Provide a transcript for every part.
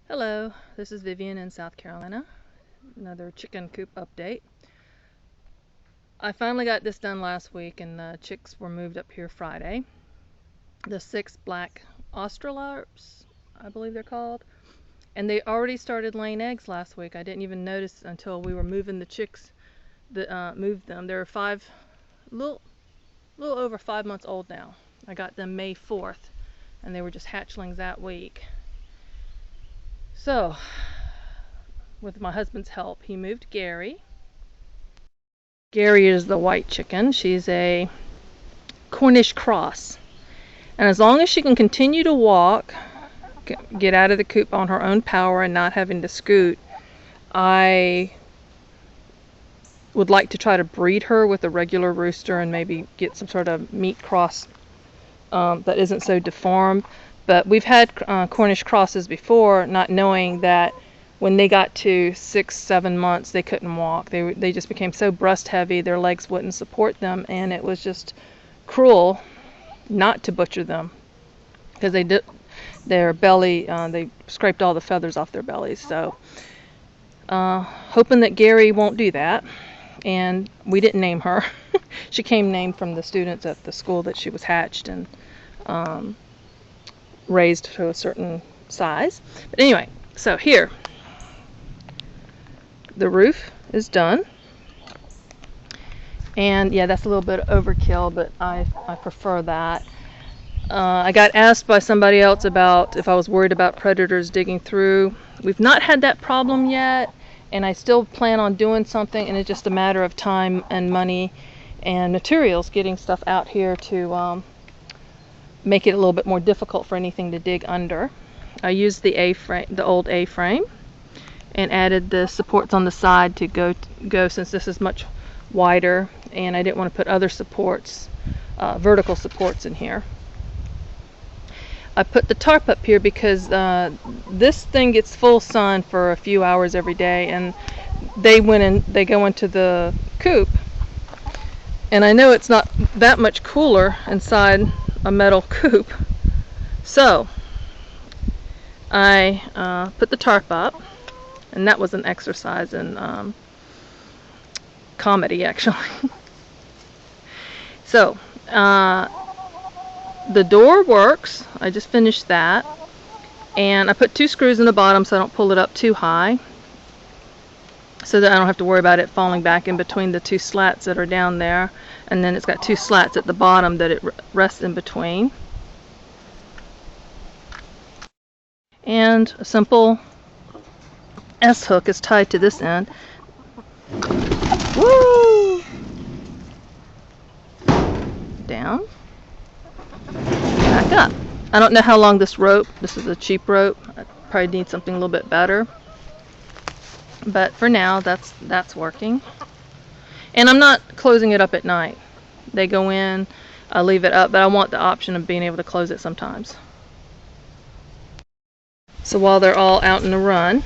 Hello, this is Vivian in South Carolina. Another chicken coop update. I finally got this done last week and the chicks were moved up here Friday. The 6 black Australorps, I believe they're called. And they already started laying eggs last week. I didn't even notice until we were moving the chicks that moved them. They're little over 5 months old now. I got them May 4th and they were just hatchlings that week. So, with my husband's help, he moved Gary. Gary is the white chicken. She's a Cornish cross. And as long as she can continue to walk, get out of the coop on her own power and not having to scoot, I would like to try to breed her with a regular rooster and maybe get some sort of meat cross that isn't so deformed. But we've had Cornish crosses before, not knowing that when they got to 6-7 months, they couldn't walk. They just became so breast heavy, their legs wouldn't support them, and it was just cruel not to butcher them because they did their belly. They scraped all the feathers off their bellies. So, hoping that Gary won't do that. And we didn't name her. She came named from the students at the school that she was hatched and raised to a certain size. But anyway, so here, the roof is done. And yeah, that's a little bit overkill, but I prefer that. I got asked by somebody else about if I was worried about predators digging through. We've not had that problem yet, and I still plan on doing something, and it's just a matter of time and money and materials getting stuff out here to make it a little bit more difficult for anything to dig under. I used the A-frame, the old A-frame, and added the supports on the side to go since this is much wider, and I didn't want to put other supports, vertical supports in here. I put the tarp up here because this thing gets full sun for a few hours every day, and they go into the coop, and I know it's not that much cooler inside a metal coop, so I put the tarp up, and that was an exercise in comedy, actually. So the door works. I just finished that, and I put 2 screws in the bottom so I don't pull it up too high, so that I don't have to worry about it falling back in between the 2 slats that are down there. And then it's got 2 slats at the bottom that it rests in between. And a simple S-hook is tied to this end. Woo! Down. Back up. I don't know how long this is a cheap rope. I probably need something a little bit better. But for now, that's working. And I'm not closing it up at night. They go in, I leave it up, but I want the option of being able to close it sometimes. So while they're all out in the run,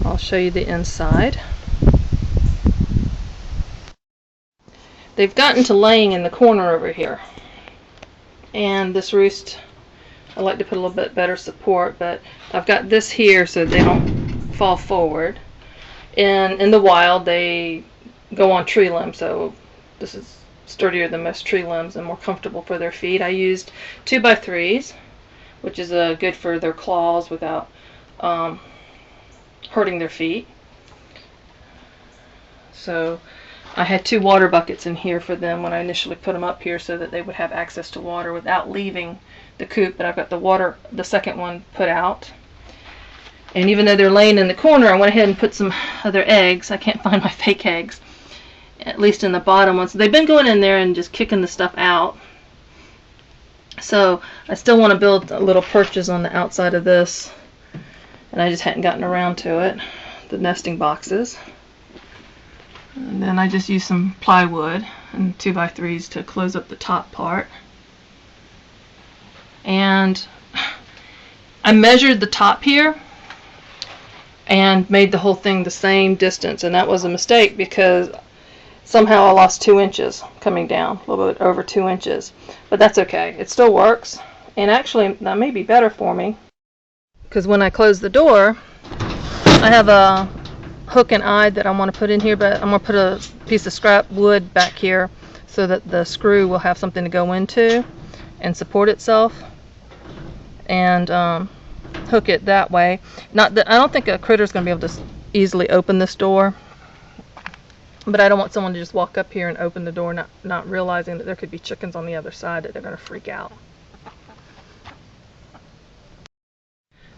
I'll show you the inside. They've gotten to laying in the corner over here. And this roost, I like to put a little bit better support, but I've got this here so they don't fall forward. And in the wild, they go on tree limbs, so this is sturdier than most tree limbs and more comfortable for their feet. I used 2x3s, which is good for their claws without hurting their feet. So I had 2 water buckets in here for them when I initially put them up here so that they would have access to water without leaving the coop. But I've got the second one put out. And even though they're laying in the corner, I went ahead and put some other eggs. I can't find my fake eggs, at least in the bottom ones. So they've been going in there and just kicking the stuff out. So I still want to build little perches on the outside of this, and I just hadn't gotten around to it, the nesting boxes. And then I just used some plywood and 2x3s to close up the top part. And I measured the top here and made the whole thing the same distance, and that was a mistake because somehow I lost 2 inches coming down, a little bit over 2 inches. But that's okay, it still works, and actually that may be better for me because when I close the door, I have a hook and eye that I want to put in here, but I'm going to put a piece of scrap wood back here so that the screw will have something to go into and support itself, and hook it that way. Not that I don't think a critter's going to be able to easily open this door, but I don't want someone to just walk up here and open the door not realizing that there could be chickens on the other side that they're going to freak out.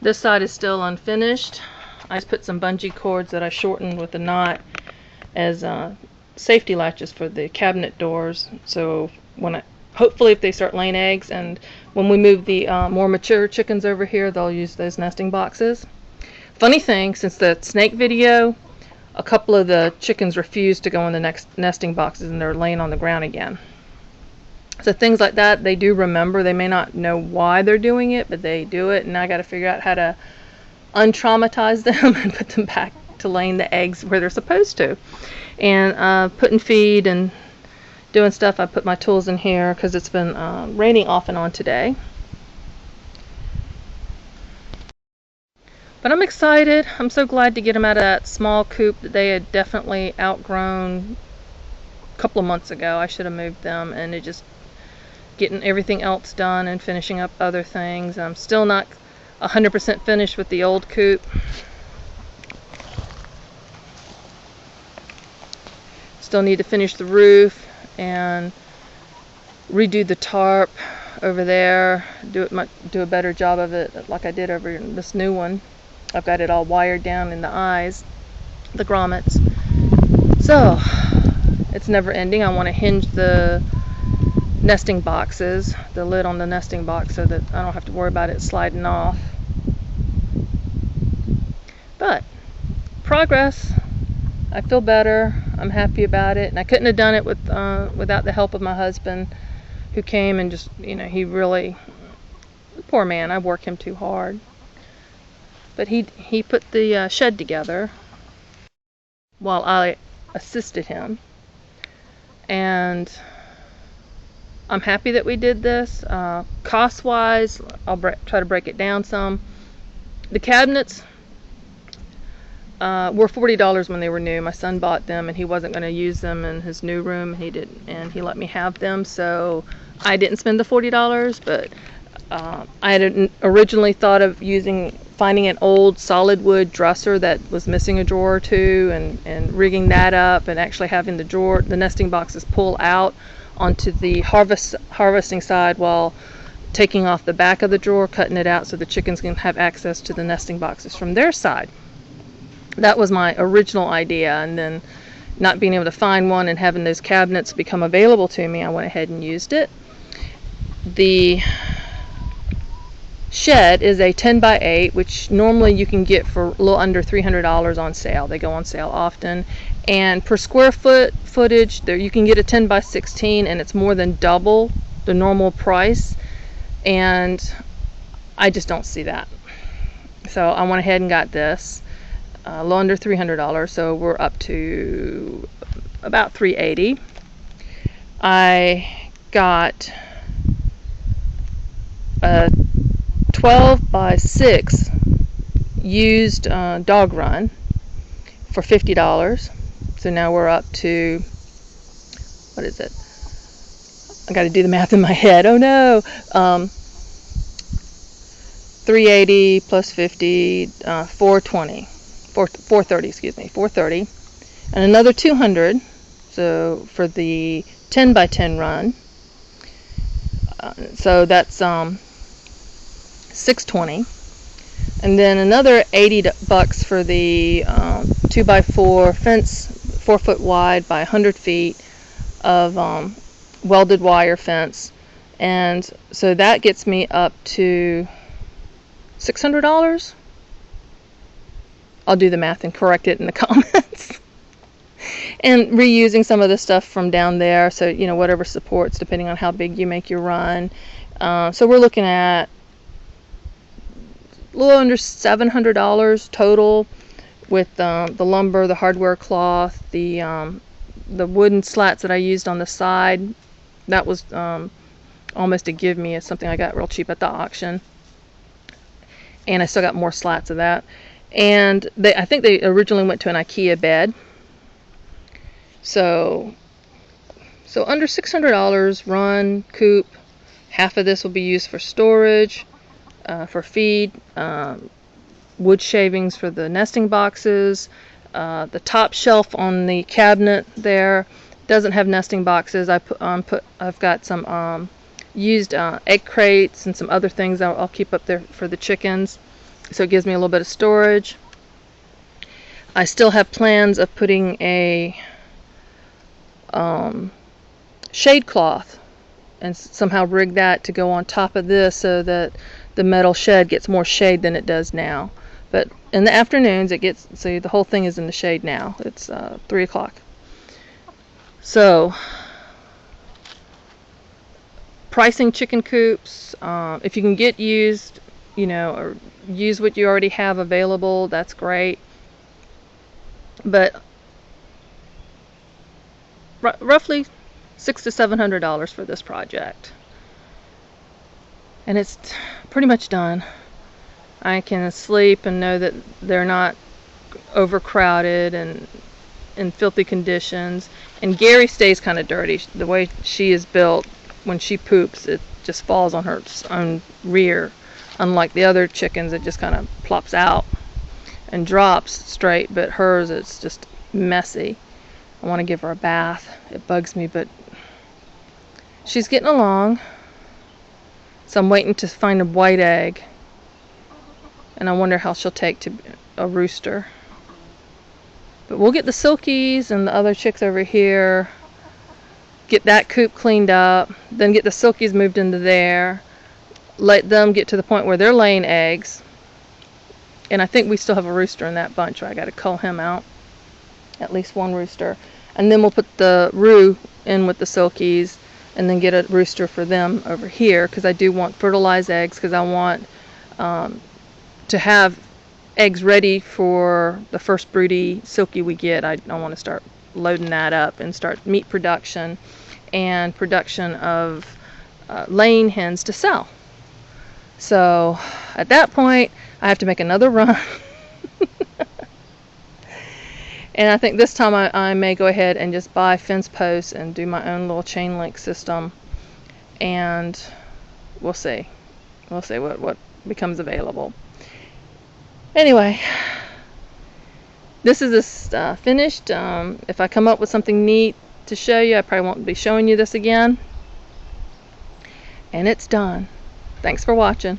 This side is still unfinished. I just put some bungee cords that I shortened with a knot as safety latches for the cabinet doors. So hopefully if they start laying eggs, and when we move the more mature chickens over here, they'll use those nesting boxes. Funny thing, since the snake video, a couple of the chickens refused to go in the next nesting boxes and they're laying on the ground again. So things like that, they do remember. They may not know why they're doing it, but they do it, and I got to figure out how to untraumatize them and put them back to laying the eggs where they're supposed to. And putting feed and doing stuff, I put my tools in here because it's been raining off and on today. But I'm excited. I'm so glad to get them out of that small coop that they had definitely outgrown a couple of months ago. I should have moved them, and it just getting everything else done and finishing up other things. I'm still not 100% finished with the old coop. Still need to finish the roof and redo the tarp over there, do a better job of it like I did over this new one. I've got it all wired down in the eyes, the grommets. So it's never ending. I want to hinge the nesting boxes, the lid on the nesting box, so that I don't have to worry about it sliding off. But progress. I feel better. I'm happy about it, and I couldn't have done it without the help of my husband, who came and just, he really, poor man, I work him too hard. But he put the shed together while I assisted him, and I'm happy that we did this. Cost-wise, I'll try to break it down some. The cabinets were $40 when they were new. My son bought them, and he wasn't going to use them in his new room. He didn't, and he let me have them, so I didn't spend the $40. But I had originally thought of finding an old solid wood dresser that was missing a drawer or two, and rigging that up, and actually having the nesting boxes pull out onto the harvesting side while taking off the back of the drawer, cutting it out so the chickens can have access to the nesting boxes from their side. That was my original idea, and then not being able to find one and having those cabinets become available to me, I went ahead and used it. The shed is a 10 by 8, which normally you can get for a little under $300 on sale. They go on sale often, and per square footage there you can get a 10 by 16, and it's more than double the normal price, and I just don't see that. So I went ahead and got this. A little under $300, so we're up to about $380. I got a 12 by 6 used dog run for $50. So now we're up to, what is it? I got to do the math in my head. Oh no. 380 plus 50, 420. 430, excuse me, 430, and another 200. So for the 10 by 10 run, so that's $620, and then another $80 for the 2 by 4 fence, 4 foot wide by 100 feet of welded wire fence, and so that gets me up to $600. I'll do the math and correct it in the comments. And reusing some of the stuff from down there, so whatever supports depending on how big you make your run. So we're looking at a little under $700 total, with the lumber, the hardware cloth, the wooden slats that I used on the side. That was almost a give me. It's something I got real cheap at the auction. and I still got more slats of that. And I think they originally went to an IKEA bed. So under $600, run, Coop. Half of this will be used for storage, for feed, wood shavings for the nesting boxes. The top shelf on the cabinet there doesn't have nesting boxes. I've got some used egg crates and some other things I'll keep up there for the chickens, so it gives me a little bit of storage. I still have plans of putting a shade cloth and somehow rig that to go on top of this so that the metal shed gets more shade than it does now. But in the afternoons it gets, see, the whole thing is in the shade now. It's 3 o'clock. So pricing chicken coops, if you can get used, or use what you already have available, that's great. But roughly $600 to $700 for this project, and it's pretty much done. I can sleep and know that they're not overcrowded and in filthy conditions. And Gary stays kind of dirty. The way she is built, when she poops, it just falls on her own rear, unlike the other chickens, it just kind of plops out and drops straight, but hers, it's just messy. I want to give her a bath. It bugs me, but she's getting along. So I'm waiting to find a white egg, and I wonder how she'll take to a rooster. But we'll get the silkies and the other chicks over here, get that coop cleaned up, then get the silkies moved into there, let them get to the point where they're laying eggs. And I think we still have a rooster in that bunch, so I got to cull him out, at least one rooster. And then we'll put the roux in with the silkies, and then get a rooster for them over here, because I do want fertilized eggs, because I want to have eggs ready for the first broody silky we get. I want to start loading that up and start meat production and production of laying hens to sell. So at that point I have to make another run. And I think this time I may go ahead and just buy fence posts and do my own little chain link system, and we'll see what becomes available. Anyway, this is finished. If I come up with something neat to show you, I probably won't be showing you this again. And it's done. Thanks for watching.